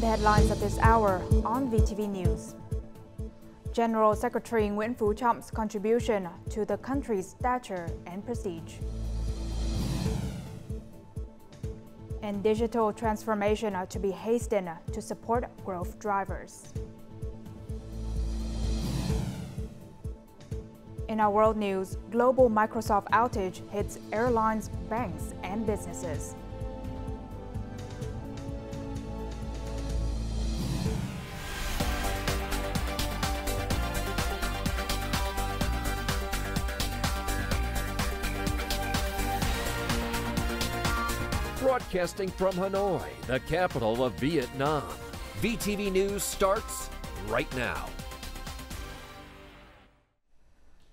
The headlines of this hour on VTV News. General Secretary Nguyễn Phú Trọng contribution to the country's stature and prestige. And digital transformation to be hastened to support growth drivers. In our world news, global Microsoft outage hits airlines, banks, and businesses. Broadcasting from Hanoi, the capital of Vietnam. VTV News starts right now.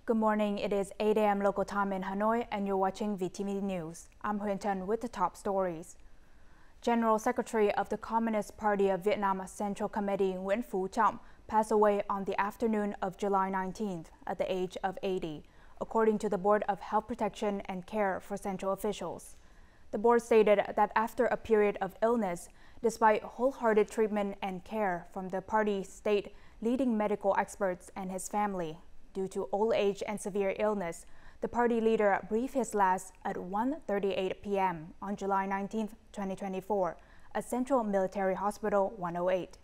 Good morning. It is 8 a.m. local time in Hanoi, and you're watching VTV News. I'm Huyền Trân with the top stories. General Secretary of the Communist Party of Vietnam Central Committee Nguyễn Phú Trọng passed away on the afternoon of July 19th at the age of 80, according to the Board of Health Protection and Care for Central officials. The board stated that after a period of illness, despite wholehearted treatment and care from the party's state leading medical experts and his family, due to old age and severe illness, the party leader breathed his last at 1:38 p.m. on July 19, 2024, at Central Military Hospital 108.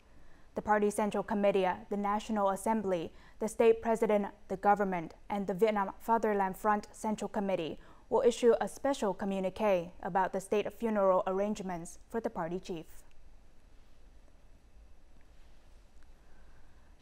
The party Central Committee, the National Assembly, the State President, the government, and the Vietnam Fatherland Front Central Committee will issue a special communique about the state funeral arrangements for the party chief.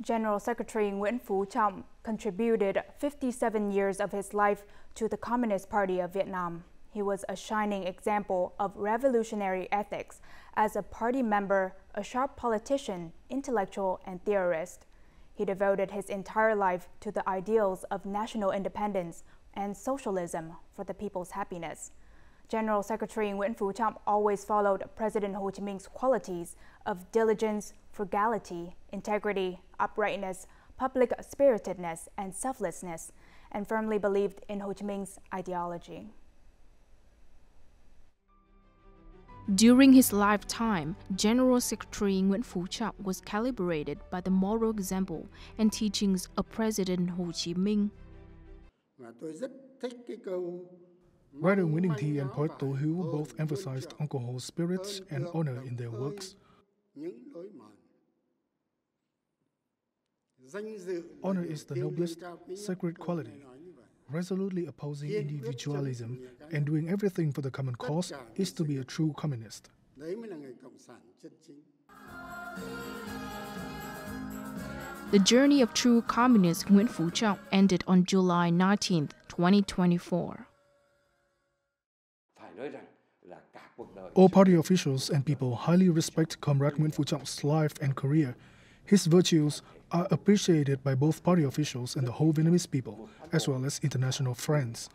General Secretary Nguyễn Phú Trọng contributed 57 years of his life to the Communist Party of Vietnam. He was a shining example of revolutionary ethics as a party member, a sharp politician, intellectual, and theorist. He devoted his entire life to the ideals of national independence and socialism for the people's happiness. General Secretary Nguyễn Phú Trọng always followed President Ho Chi Minh's qualities of diligence, frugality, integrity, uprightness, public spiritedness, and selflessness, and firmly believed in Ho Chi Minh's ideology. During his lifetime, General Secretary Nguyễn Phú Trọng was calibrated by the moral example and teachings of President Ho Chi Minh. Writer Nguyễn Thi and poet Tô Hữu both emphasized Uncle Ho's spirits and honor in their works. Honor is the noblest, sacred quality. Resolutely opposing individualism and doing everything for the common cause is to be a true communist. The journey of true communist Nguyễn Phú Trọng ended on July 19, 2024. All party officials and people highly respect Comrade Nguyễn Phú Trọng life and career. His virtues are appreciated by both party officials and the whole Vietnamese people, as well as international friends.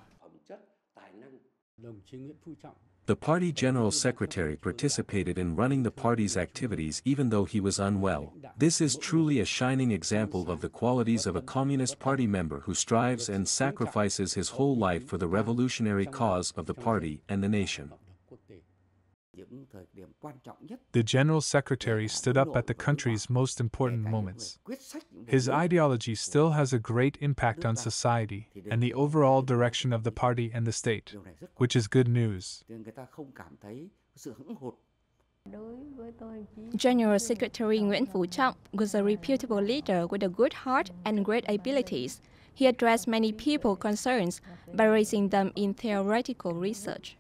The party general secretary participated in running the party's activities even though he was unwell. This is truly a shining example of the qualities of a Communist Party member who strives and sacrifices his whole life for the revolutionary cause of the party and the nation. The General Secretary stood up at the country's most important moments. His ideology still has a great impact on society and the overall direction of the party and the state, which is good news. General Secretary Nguyễn Phú Trọng was a reputable leader with a good heart and great abilities. He addressed many people's concerns by raising them in theoretical research.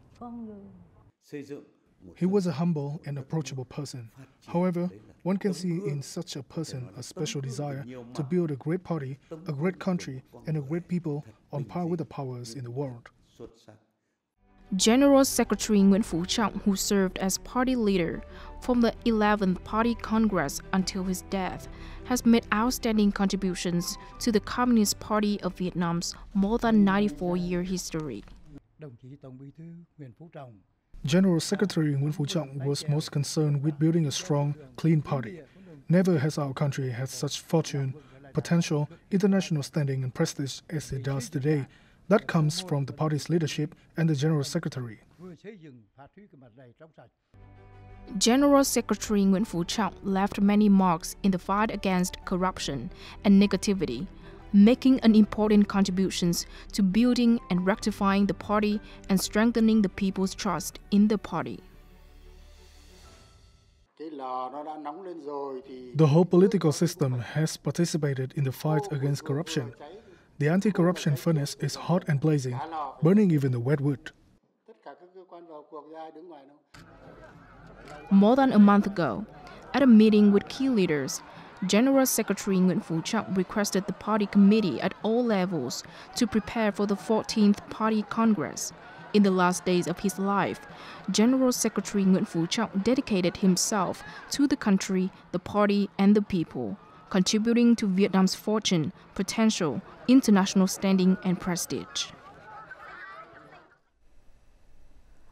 He was a humble and approachable person. However, one can see in such a person a special desire to build a great party, a great country, and a great people on par with the powers in the world. General Secretary Nguyễn Phú Trọng, who served as party leader from the 11th Party Congress until his death, has made outstanding contributions to the Communist Party of Vietnam's more than 94-year history. General Secretary Nguyễn Phú Trọng was most concerned with building a strong, clean party. Never has our country had such fortune, potential, international standing and prestige as it does today. That comes from the party's leadership and the General Secretary. General Secretary Nguyen Phu Trọng left many marks in the fight against corruption and negativity, making an important contributions to building and rectifying the party and strengthening the people's trust in the party. The whole political system has participated in the fight against corruption. The anti-corruption furnace is hot and blazing, burning even the wet wood. More than a month ago, at a meeting with key leaders, General Secretary Nguyen Phu Trọng requested the party committee at all levels to prepare for the 14th Party Congress. In the last days of his life, General Secretary Nguyen Phu Trọng dedicated himself to the country, the party, and the people, contributing to Vietnam's fortune, potential, international standing, and prestige.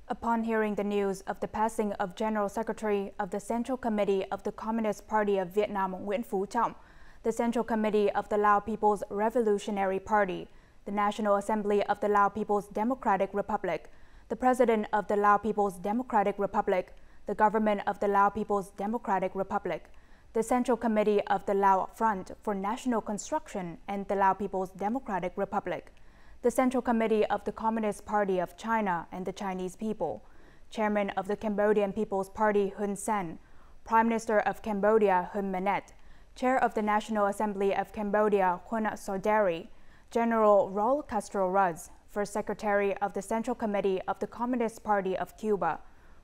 Upon hearing the news of the passing of General Secretary of the Central Committee of the Communist Party of Vietnam Nguyen Phu Trọng, the Central Committee of the Lao People's Revolutionary Party, the National Assembly of the Lao People's Democratic Republic, the President of the Lao People's Democratic Republic, the Government of the Lao People's Democratic Republic, the Central Committee of the Lao Front for National Construction and the Lao People's Democratic Republic, the Central Committee of the Communist Party of China and the Chinese people, Chairman of the Cambodian People's Party Hun Sen, Prime Minister of Cambodia Hun Manet, Chair of the National Assembly of Cambodia Hun Sodari, General Raul Castro Ruz, First Secretary of the Central Committee of the Communist Party of Cuba,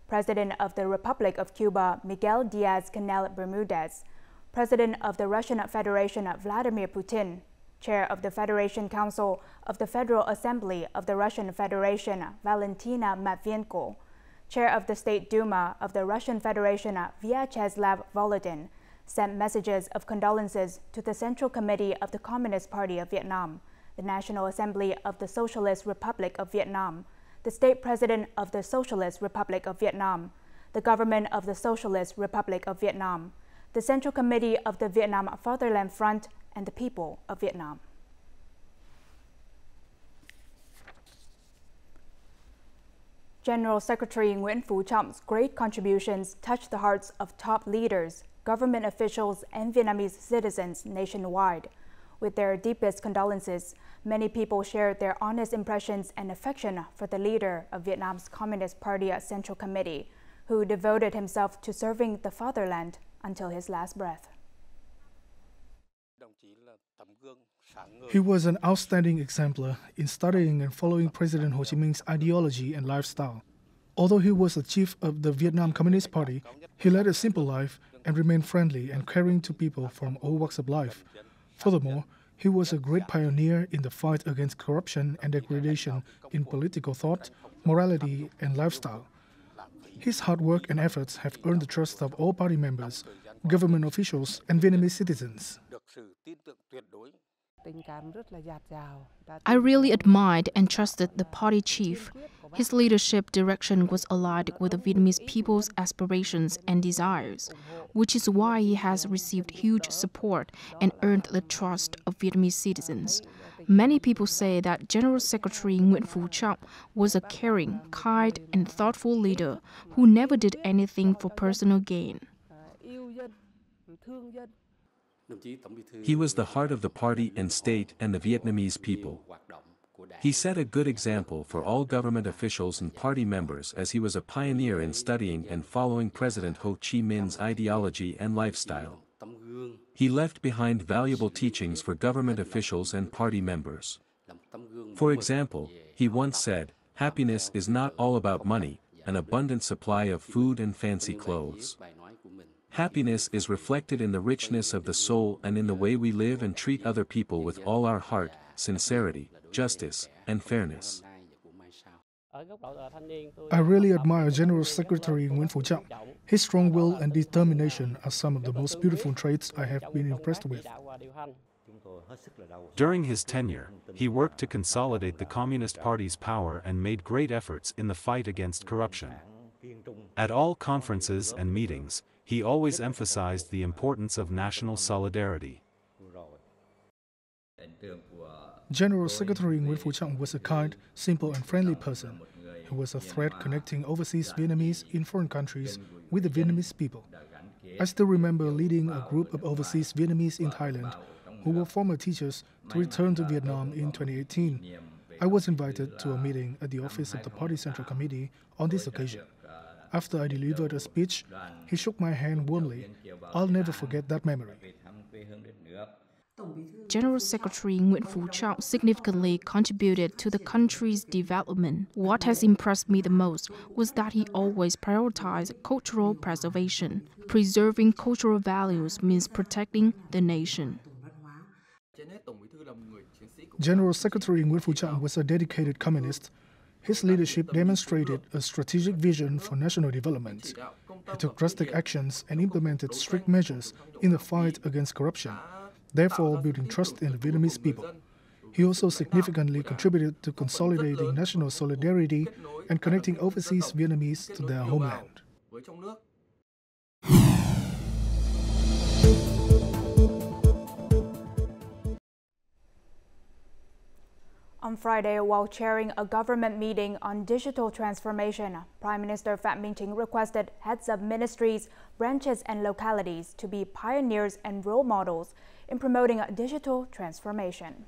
President of the Republic of Cuba Miguel Diaz-Canel Bermudez, President of the Russian Federation Vladimir Putin, Chair of the Federation Council of the Federal Assembly of the Russian Federation Valentina Matvienko, Chair of the State Duma of the Russian Federation Vyacheslav Volodin, sent messages of condolences to the Central Committee of the Communist Party of Vietnam, the National Assembly of the Socialist Republic of Vietnam, the State President of the Socialist Republic of Vietnam, the Government of the Socialist Republic of Vietnam, the Central Committee of the Vietnam Fatherland Front, and the people of Vietnam. General Secretary Nguyen Phu Trọng great contributions touched the hearts of top leaders, government officials, and Vietnamese citizens nationwide. With their deepest condolences, many people shared their honest impressions and affection for the leader of Vietnam's Communist Party Central Committee, who devoted himself to serving the fatherland until his last breath. He was an outstanding exemplar in studying and following President Ho Chi Minh's ideology and lifestyle. Although he was the chief of the Vietnam Communist Party, he led a simple life and remained friendly and caring to people from all walks of life. Furthermore, he was a great pioneer in the fight against corruption and degradation in political thought, morality, and lifestyle. His hard work and efforts have earned the trust of all party members, government officials, and Vietnamese citizens. I really admired and trusted the party chief. His leadership direction was aligned with the Vietnamese people's aspirations and desires, which is why he has received huge support and earned the trust of Vietnamese citizens. Many people say that General Secretary Nguyen Phu Trọng was a caring, kind, and thoughtful leader who never did anything for personal gain. He was the heart of the party and state and the Vietnamese people. He set a good example for all government officials and party members as he was a pioneer in studying and following President Ho Chi Minh's ideology and lifestyle. He left behind valuable teachings for government officials and party members. For example, he once said, "Happiness is not all about money, an abundant supply of food and fancy clothes. Happiness is reflected in the richness of the soul and in the way we live and treat other people with all our heart, sincerity, justice, and fairness." I really admire General Secretary Nguyen Phu Trọng. His strong will and determination are some of the most beautiful traits I have been impressed with. During his tenure, he worked to consolidate the Communist Party's power and made great efforts in the fight against corruption. At all conferences and meetings, he always emphasized the importance of national solidarity. General Secretary Nguyen Phu Trọng was a kind, simple, and friendly person. He was a thread connecting overseas Vietnamese in foreign countries with the Vietnamese people. I still remember leading a group of overseas Vietnamese in Thailand who were former teachers to return to Vietnam in 2018. I was invited to a meeting at the office of the Party Central Committee on this occasion. After I delivered a speech, he shook my hand warmly. I'll never forget that memory. General Secretary Nguyễn Phú Trọng significantly contributed to the country's development. What has impressed me the most was that he always prioritized cultural preservation. Preserving cultural values means protecting the nation. General Secretary Nguyễn Phú Trọng was a dedicated communist. His leadership demonstrated a strategic vision for national development. He took drastic actions and implemented strict measures in the fight against corruption, therefore building trust in the Vietnamese people. He also significantly contributed to consolidating national solidarity and connecting overseas Vietnamese to their homeland. On Friday, while chairing a government meeting on digital transformation, Prime Minister Phạm Minh Chính requested heads of ministries, branches and localities to be pioneers and role models in promoting digital transformation.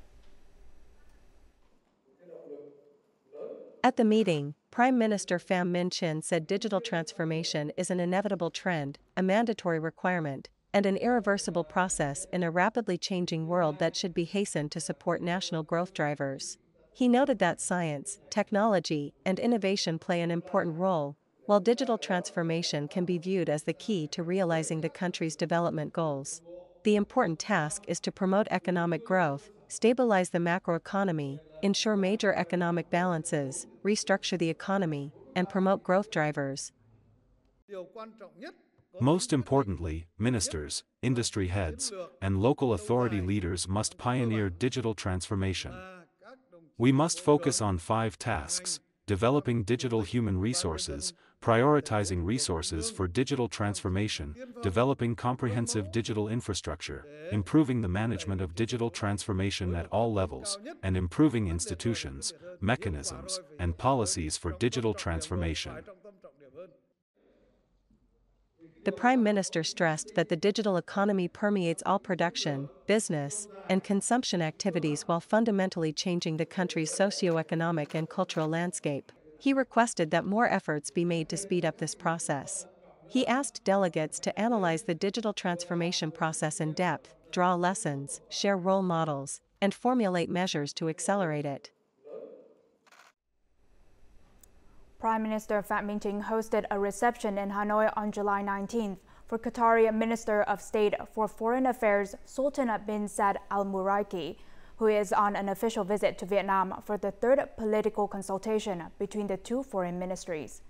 At the meeting, Prime Minister Phạm Minh Chính said digital transformation is an inevitable trend, a mandatory requirement, and an irreversible process in a rapidly changing world that should be hastened to support national growth drivers. He noted that science, technology, and innovation play an important role, while digital transformation can be viewed as the key to realizing the country's development goals. The important task is to promote economic growth, stabilize the macroeconomy, ensure major economic balances, restructure the economy, and promote growth drivers. Most importantly, ministers, industry heads, and local authority leaders must pioneer digital transformation. We must focus on 5 tasks: developing digital human resources, prioritizing resources for digital transformation, developing comprehensive digital infrastructure, improving the management of digital transformation at all levels, and improving institutions, mechanisms, and policies for digital transformation. The Prime Minister stressed that the digital economy permeates all production, business, and consumption activities while fundamentally changing the country's socio-economic and cultural landscape. He requested that more efforts be made to speed up this process. He asked delegates to analyze the digital transformation process in depth, draw lessons, share role models, and formulate measures to accelerate it. Prime Minister Phạm Minh Chính hosted a reception in Hanoi on July 19th for Qatari Minister of State for Foreign Affairs Sultan bin Saad Al Muraiki, who is on an official visit to Vietnam for the 3rd political consultation between the 2 foreign ministries.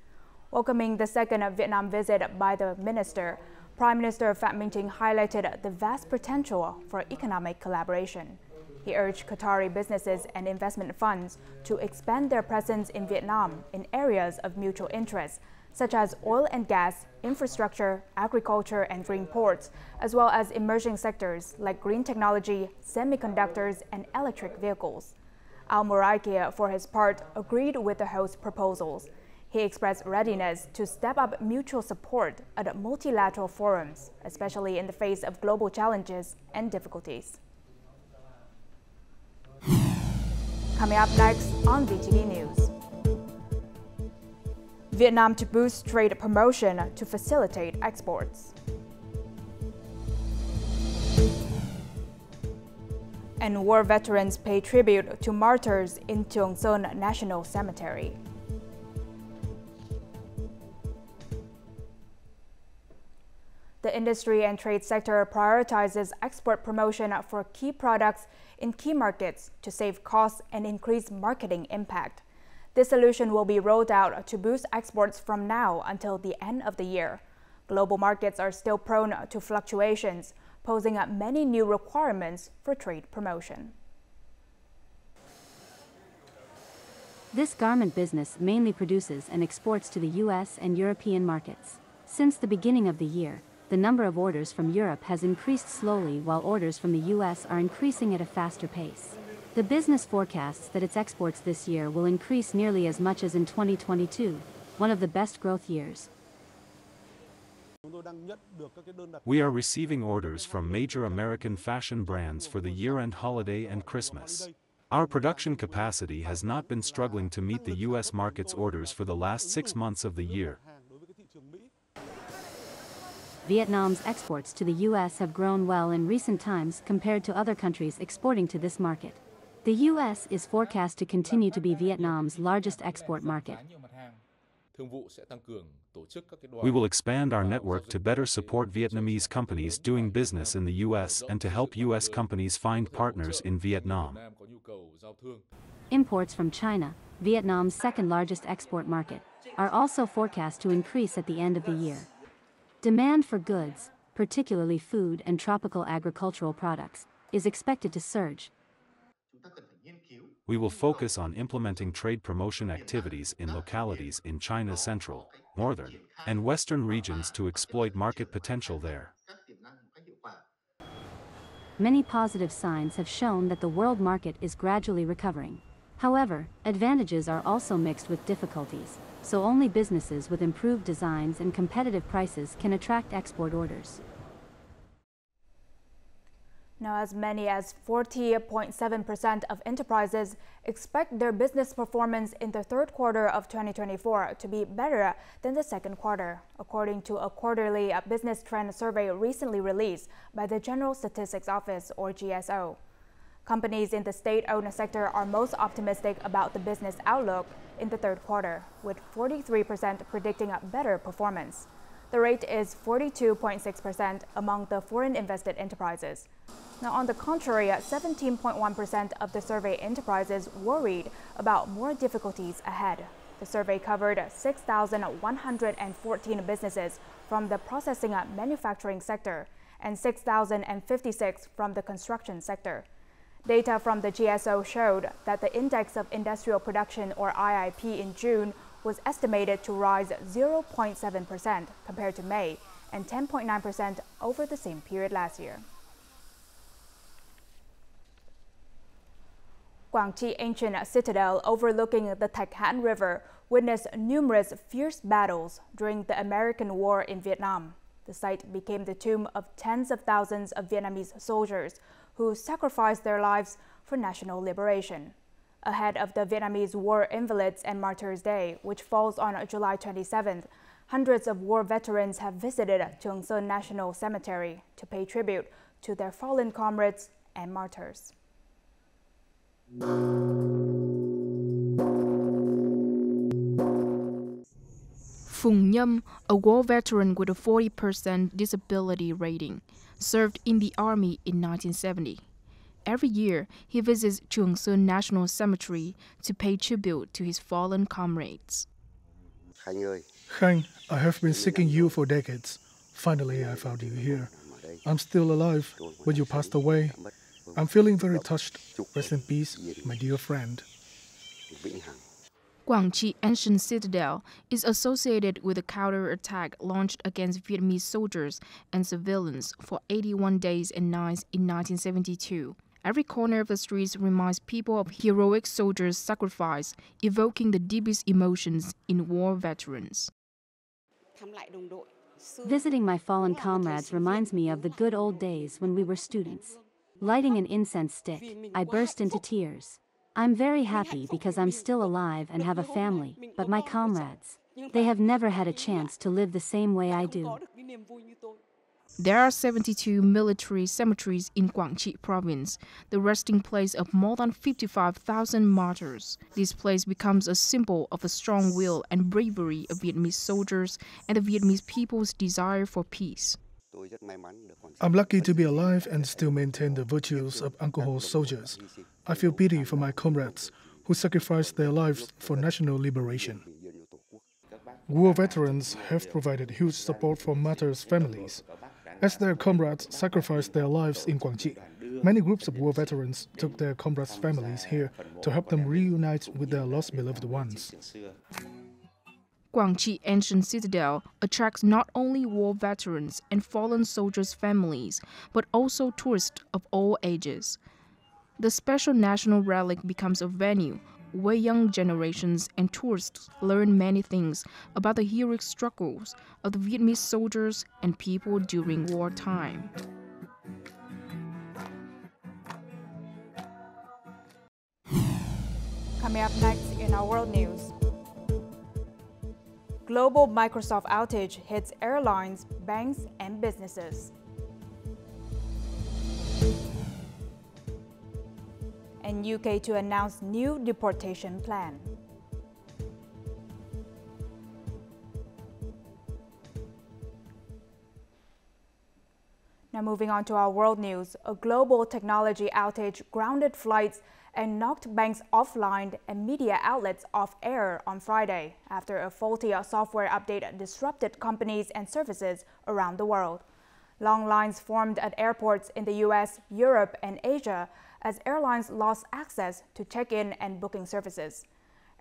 Welcoming the 2nd Vietnam visit by the minister, Prime Minister Phạm Minh Chính highlighted the vast potential for economic collaboration. He urged Qatari businesses and investment funds to expand their presence in Vietnam in areas of mutual interest, such as oil and gas, infrastructure, agriculture, and green ports, as well as emerging sectors like green technology, semiconductors, and electric vehicles. Al Muraiki, for his part, agreed with the host proposals. He expressed readiness to step up mutual support at multilateral forums, especially in the face of global challenges and difficulties. Coming up next on VTV News. Vietnam to boost trade promotion to facilitate exports. And war veterans pay tribute to martyrs in Trường Sơn National Cemetery. The industry and trade sector prioritizes export promotion for key products in key markets to save costs and increase marketing impact. This solution will be rolled out to boost exports from now until the end of the year. Global markets are still prone to fluctuations, posing many new requirements for trade promotion. This garment business mainly produces and exports to the US and European markets. Since the beginning of the year, the number of orders from Europe has increased slowly while orders from the US are increasing at a faster pace. The business forecasts that its exports this year will increase nearly as much as in 2022, one of the best growth years. We are receiving orders from major American fashion brands for the year-end holiday and Christmas. Our production capacity has not been struggling to meet the U.S. market's orders for the last 6 months of the year. Vietnam's exports to the U.S. have grown well in recent times compared to other countries exporting to this market. The U.S. is forecast to continue to be Vietnam's largest export market. We will expand our network to better support Vietnamese companies doing business in the U.S. and to help U.S. companies find partners in Vietnam. Imports from China, Vietnam's second-largest export market, are also forecast to increase at the end of the year. Demand for goods, particularly food and tropical agricultural products, is expected to surge. We will focus on implementing trade promotion activities in localities in China's central, northern, and western regions to exploit market potential there. Many positive signs have shown that the world market is gradually recovering. However, advantages are also mixed with difficulties, so only businesses with improved designs and competitive prices can attract export orders. Now, as many as 40.7% of enterprises expect their business performance in the third quarter of 2024 to be better than the second quarter, according to a quarterly business trend survey recently released by the General Statistics Office, or GSO. Companies in the state-owned sector are most optimistic about the business outlook in the third quarter, with 43% predicting a better performance. The rate is 42.6% among the foreign invested enterprises. Now, on the contrary, 17.1% of the survey enterprises worried about more difficulties ahead. The survey covered 6,114 businesses from the processing and manufacturing sector and 6,056 from the construction sector. Data from the GSO showed that the Index of Industrial Production, or IIP, in June was estimated to rise 0.7% compared to May and 10.9% over the same period last year. Quảng ancient citadel overlooking the Thạch Hãn River witnessed numerous fierce battles during the American War in Vietnam. The site became the tomb of tens of thousands of Vietnamese soldiers who sacrificed their lives for national liberation. Ahead of the Vietnamese War Invalids and Martyrs Day, which falls on July 27th, hundreds of war veterans have visited TRONG'S National Cemetery to pay tribute to their fallen comrades and martyrs. Phung Nhâm, a war veteran with a 40% disability rating, served in the army in 1970. Every year, he visits TRONG'S National Cemetery to pay tribute to his fallen comrades. Khanh, I have been seeking you for decades. Finally, I found you here. I'm still alive, but you passed away. I'm feeling very touched. Rest in peace, my dear friend. Quảng Ancient Citadel is associated with a counterattack launched against Vietnamese soldiers and civilians for 81 days and nights in 1972. Every corner of the streets reminds people of heroic soldiers' sacrifice, evoking the deepest emotions in war veterans. Visiting my fallen comrades reminds me of the good old days when we were students. Lighting an incense stick, I burst into tears. I'm very happy because I'm still alive and have a family, but my comrades, they have never had a chance to live the same way I do. There are 72 military cemeteries in Quảng Trị province, the resting place of more than 55,000 martyrs. This place becomes a symbol of the strong will and bravery of Vietnamese soldiers and the Vietnamese people's desire for peace. I'm lucky to be alive and still maintain the virtues of Uncle Ho's soldiers. I feel pity for my comrades who sacrificed their lives for national liberation. War veterans have provided huge support for martyrs' families. As their comrades sacrificed their lives in Quảng Trị, many groups of war veterans took their comrades' families here to help them reunite with their lost beloved ones. Quảng Ancient Citadel attracts not only war veterans and fallen soldiers' families, but also tourists of all ages. The special national relic becomes a venue where young generations and tourists learn many things about the heroic struggles of the Vietnamese soldiers and people during wartime. Coming up next in our world news. Global Microsoft outage hits airlines, banks, and businesses. And UK to announce new deportation plan. Now moving on to our world news. A global technology outage grounded flights and knocked banks offline and media outlets off air on Friday after a faulty software update disrupted companies and services around the world. Long lines formed at airports in the US, Europe, and Asia as airlines lost access to check-in and booking services.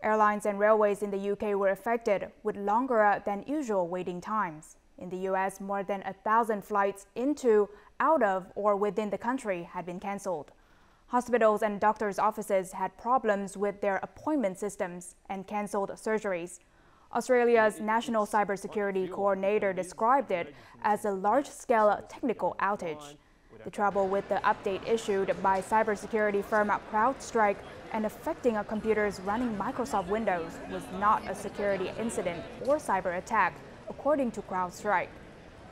Airlines and railways in the UK were affected with longer than usual waiting times. In the US, more than 1,000 flights into, out of, or within the country had been cancelled. Hospitals and doctors' offices had problems with their appointment systems and cancelled surgeries. Australia's National Cybersecurity Coordinator described it as a large-scale technical outage. The trouble with the update issued by cybersecurity firm CrowdStrike and affecting computers running Microsoft Windows was not a security incident or cyber attack, according to CrowdStrike.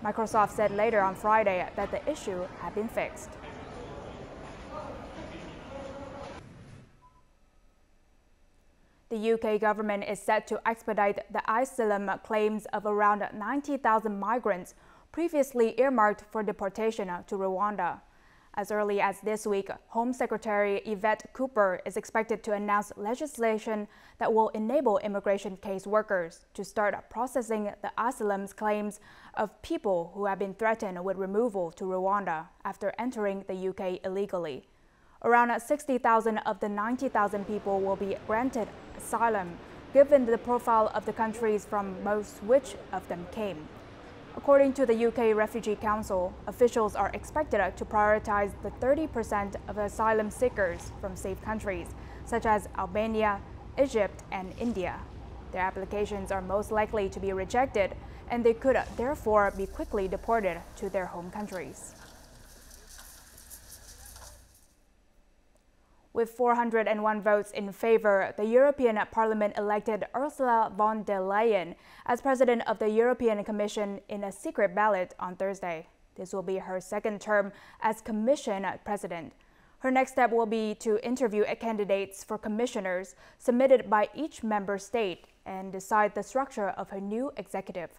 Microsoft said later on Friday that the issue had been fixed. The UK government is set to expedite the asylum claims of around 90,000 migrants previously earmarked for deportation to Rwanda. As early as this week, Home Secretary Yvette Cooper is expected to announce legislation that will enable immigration case workers to start processing the asylum claims of people who have been threatened with removal to Rwanda after entering the UK illegally. Around 60,000 of the 90,000 people will be granted asylum, given the profile of the countries from most which of them came. According to the UK Refugee Council, officials are expected to prioritize the 30% of asylum seekers from safe countries, such as Albania, Egypt, and India. Their applications are most likely to be rejected, and they could therefore be quickly deported to their home countries. With 401 votes in favor, the European Parliament elected Ursula von der Leyen as president of the European Commission in a secret ballot on Thursday. This will be her second term as Commission president. Her next step will be to interview candidates for commissioners submitted by each member state and decide the structure of her new executive.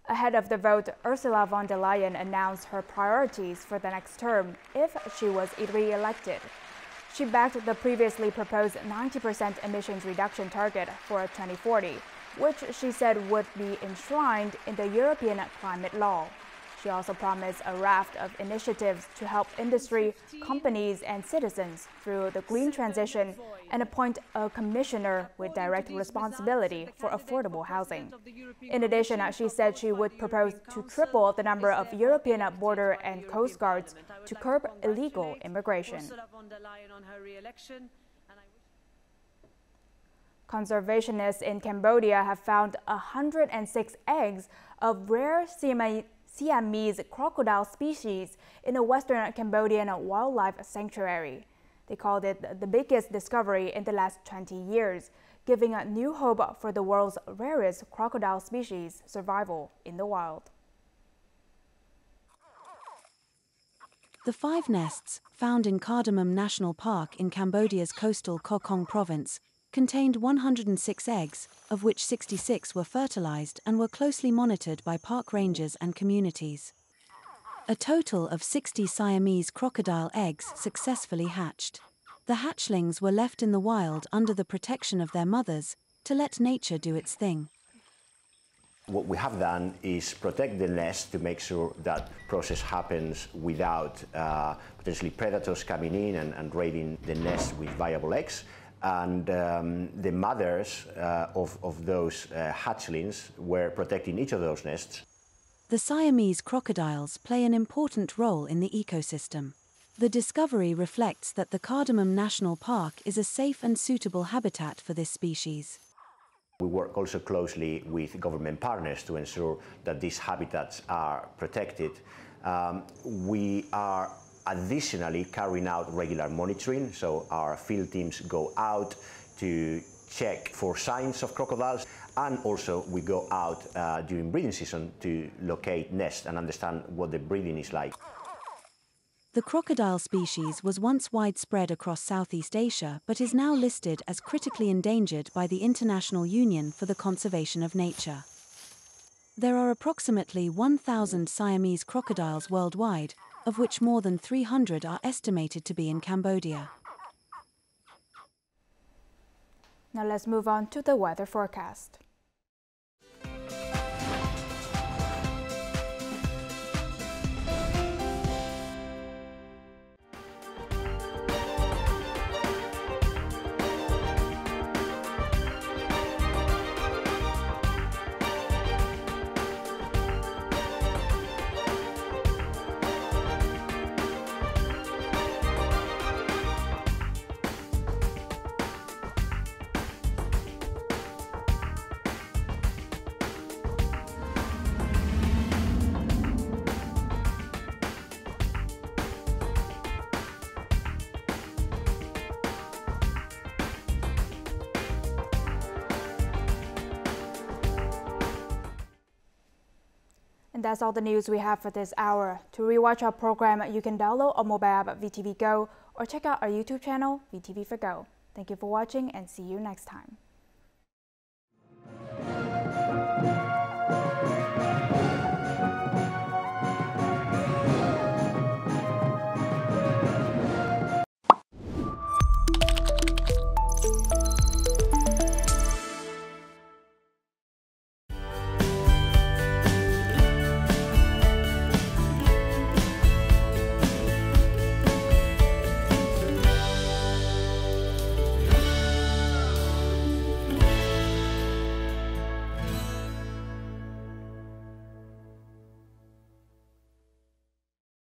Ahead of the vote, Ursula von der Leyen announced her priorities for the next term if she was re-elected. She backed the previously proposed 90% emissions reduction target for 2040, which she said would be enshrined in the European climate law. She also promised a raft of initiatives to help industry, companies, and citizens through the green transition and appoint a commissioner with direct responsibility for affordable housing. In addition, she said she would propose to triple the number of European border and coast guards to curb illegal immigration. Conservationists in Cambodia have found 106 eggs of rare Siamese crocodile species in a western Cambodian wildlife sanctuary. They called it the biggest discovery in the last 20 years, giving a new hope for the world's rarest crocodile species survival in the wild. The 5 nests, found in Cardamom National Park in Cambodia's coastal Koh Kong province, contained 106 eggs, of which 66 were fertilized and were closely monitored by park rangers and communities. A total of 60 Siamese crocodile eggs successfully hatched. The hatchlings were left in the wild under the protection of their mothers to let nature do its thing. What we have done is protect the nest to make sure that process happens without potentially predators coming in and raiding the nest with viable eggs. And the mothers of those hatchlings were protecting each of those nests. The Siamese crocodiles play an important role in the ecosystem. The discovery reflects that the Cardamom National Park is a safe and suitable habitat for this species. We work also closely with government partners to ensure that these habitats are protected. We are additionally carrying out regular monitoring, so our field teams go out to check for signs of crocodiles, and also we go out during breeding season to locate nests and understand what the breeding is like. The crocodile species was once widespread across Southeast Asia but is now listed as critically endangered by the International Union for the Conservation of Nature. There are approximately 1,000 Siamese crocodiles worldwide, of which more than 300 are estimated to be in Cambodia. Now let's move on to the weather forecast. And that's all the news we have for this hour. To rewatch our program, you can download our mobile app at VTVgo or check out our YouTube channel, VTV4Go. Thank you for watching and see you next time.